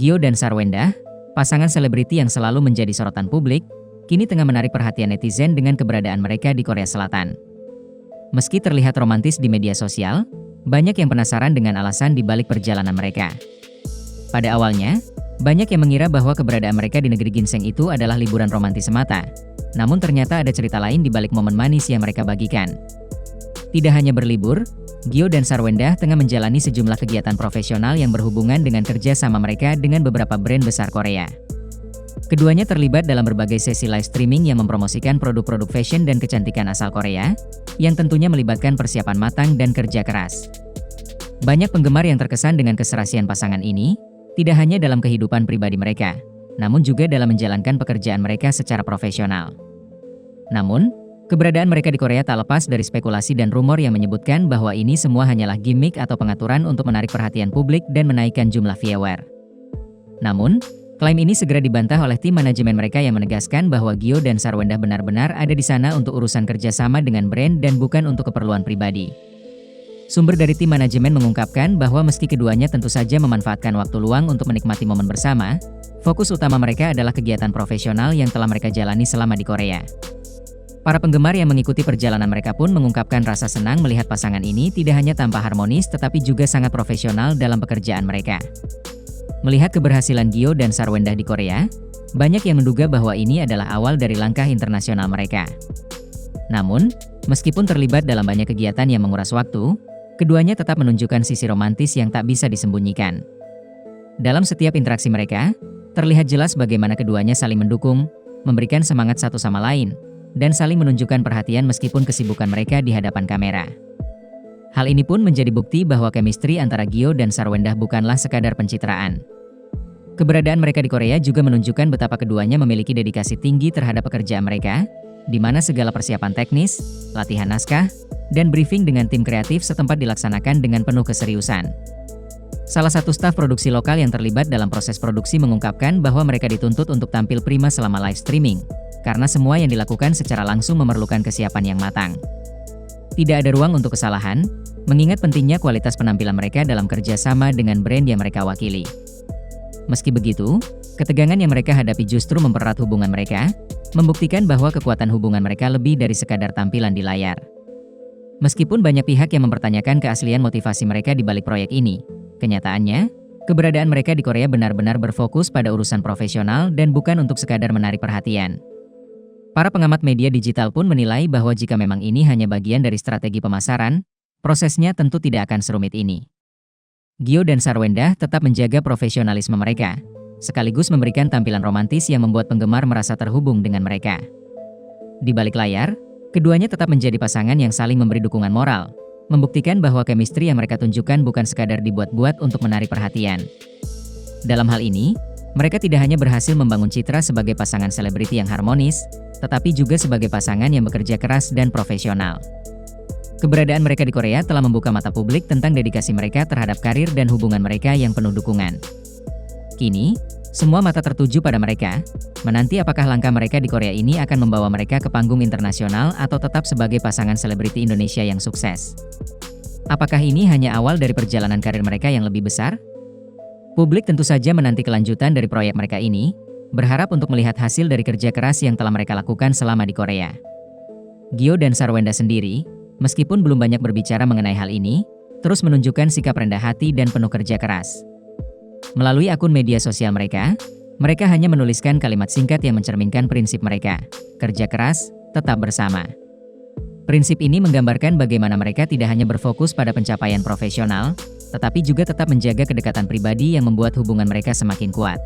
Gyo dan Sarwendah, pasangan selebriti yang selalu menjadi sorotan publik, kini tengah menarik perhatian netizen dengan keberadaan mereka di Korea Selatan. Meski terlihat romantis di media sosial, banyak yang penasaran dengan alasan di balik perjalanan mereka. Pada awalnya, banyak yang mengira bahwa keberadaan mereka di negeri ginseng itu adalah liburan romantis semata. Namun ternyata ada cerita lain di balik momen manis yang mereka bagikan. Tidak hanya berlibur, Gyo dan Sarwendah tengah menjalani sejumlah kegiatan profesional yang berhubungan dengan kerja sama mereka dengan beberapa brand besar Korea. Keduanya terlibat dalam berbagai sesi live streaming yang mempromosikan produk-produk fashion dan kecantikan asal Korea, yang tentunya melibatkan persiapan matang dan kerja keras. Banyak penggemar yang terkesan dengan keserasian pasangan ini, tidak hanya dalam kehidupan pribadi mereka, namun juga dalam menjalankan pekerjaan mereka secara profesional. Namun, keberadaan mereka di Korea tak lepas dari spekulasi dan rumor yang menyebutkan bahwa ini semua hanyalah gimmick atau pengaturan untuk menarik perhatian publik dan menaikkan jumlah viewer. Namun, klaim ini segera dibantah oleh tim manajemen mereka yang menegaskan bahwa Gyo dan Sarwendah benar-benar ada di sana untuk urusan kerjasama dengan brand dan bukan untuk keperluan pribadi. Sumber dari tim manajemen mengungkapkan bahwa meski keduanya tentu saja memanfaatkan waktu luang untuk menikmati momen bersama, fokus utama mereka adalah kegiatan profesional yang telah mereka jalani selama di Korea. Para penggemar yang mengikuti perjalanan mereka pun mengungkapkan rasa senang melihat pasangan ini tidak hanya tampak harmonis tetapi juga sangat profesional dalam pekerjaan mereka. Melihat keberhasilan Gyo dan Sarwendah di Korea, banyak yang menduga bahwa ini adalah awal dari langkah internasional mereka. Namun, meskipun terlibat dalam banyak kegiatan yang menguras waktu, keduanya tetap menunjukkan sisi romantis yang tak bisa disembunyikan. Dalam setiap interaksi mereka, terlihat jelas bagaimana keduanya saling mendukung, memberikan semangat satu sama lain, dan saling menunjukkan perhatian meskipun kesibukan mereka di hadapan kamera. Hal ini pun menjadi bukti bahwa chemistry antara Gyo dan Sarwendah bukanlah sekadar pencitraan. Keberadaan mereka di Korea juga menunjukkan betapa keduanya memiliki dedikasi tinggi terhadap pekerjaan mereka, di mana segala persiapan teknis, latihan naskah, dan briefing dengan tim kreatif setempat dilaksanakan dengan penuh keseriusan. Salah satu staf produksi lokal yang terlibat dalam proses produksi mengungkapkan bahwa mereka dituntut untuk tampil prima selama live streaming, karena semua yang dilakukan secara langsung memerlukan kesiapan yang matang. Tidak ada ruang untuk kesalahan, mengingat pentingnya kualitas penampilan mereka dalam kerjasama dengan brand yang mereka wakili. Meski begitu, ketegangan yang mereka hadapi justru mempererat hubungan mereka, membuktikan bahwa kekuatan hubungan mereka lebih dari sekadar tampilan di layar. Meskipun banyak pihak yang mempertanyakan keaslian motivasi mereka di balik proyek ini, kenyataannya, keberadaan mereka di Korea benar-benar berfokus pada urusan profesional dan bukan untuk sekadar menarik perhatian. Para pengamat media digital pun menilai bahwa jika memang ini hanya bagian dari strategi pemasaran, prosesnya tentu tidak akan serumit ini. Gyo dan Sarwendah tetap menjaga profesionalisme mereka, sekaligus memberikan tampilan romantis yang membuat penggemar merasa terhubung dengan mereka. Di balik layar, keduanya tetap menjadi pasangan yang saling memberi dukungan moral, membuktikan bahwa chemistry yang mereka tunjukkan bukan sekadar dibuat-buat untuk menarik perhatian. Dalam hal ini, mereka tidak hanya berhasil membangun citra sebagai pasangan selebriti yang harmonis, tetapi juga sebagai pasangan yang bekerja keras dan profesional. Keberadaan mereka di Korea telah membuka mata publik tentang dedikasi mereka terhadap karir dan hubungan mereka yang penuh dukungan. Kini, semua mata tertuju pada mereka, menanti apakah langkah mereka di Korea ini akan membawa mereka ke panggung internasional atau tetap sebagai pasangan selebriti Indonesia yang sukses. Apakah ini hanya awal dari perjalanan karir mereka yang lebih besar? Publik tentu saja menanti kelanjutan dari proyek mereka ini, berharap untuk melihat hasil dari kerja keras yang telah mereka lakukan selama di Korea. Gyo dan Sarwendah sendiri, meskipun belum banyak berbicara mengenai hal ini, terus menunjukkan sikap rendah hati dan penuh kerja keras. Melalui akun media sosial mereka, mereka hanya menuliskan kalimat singkat yang mencerminkan prinsip mereka, kerja keras, tetap bersama. Prinsip ini menggambarkan bagaimana mereka tidak hanya berfokus pada pencapaian profesional, tetapi juga tetap menjaga kedekatan pribadi yang membuat hubungan mereka semakin kuat.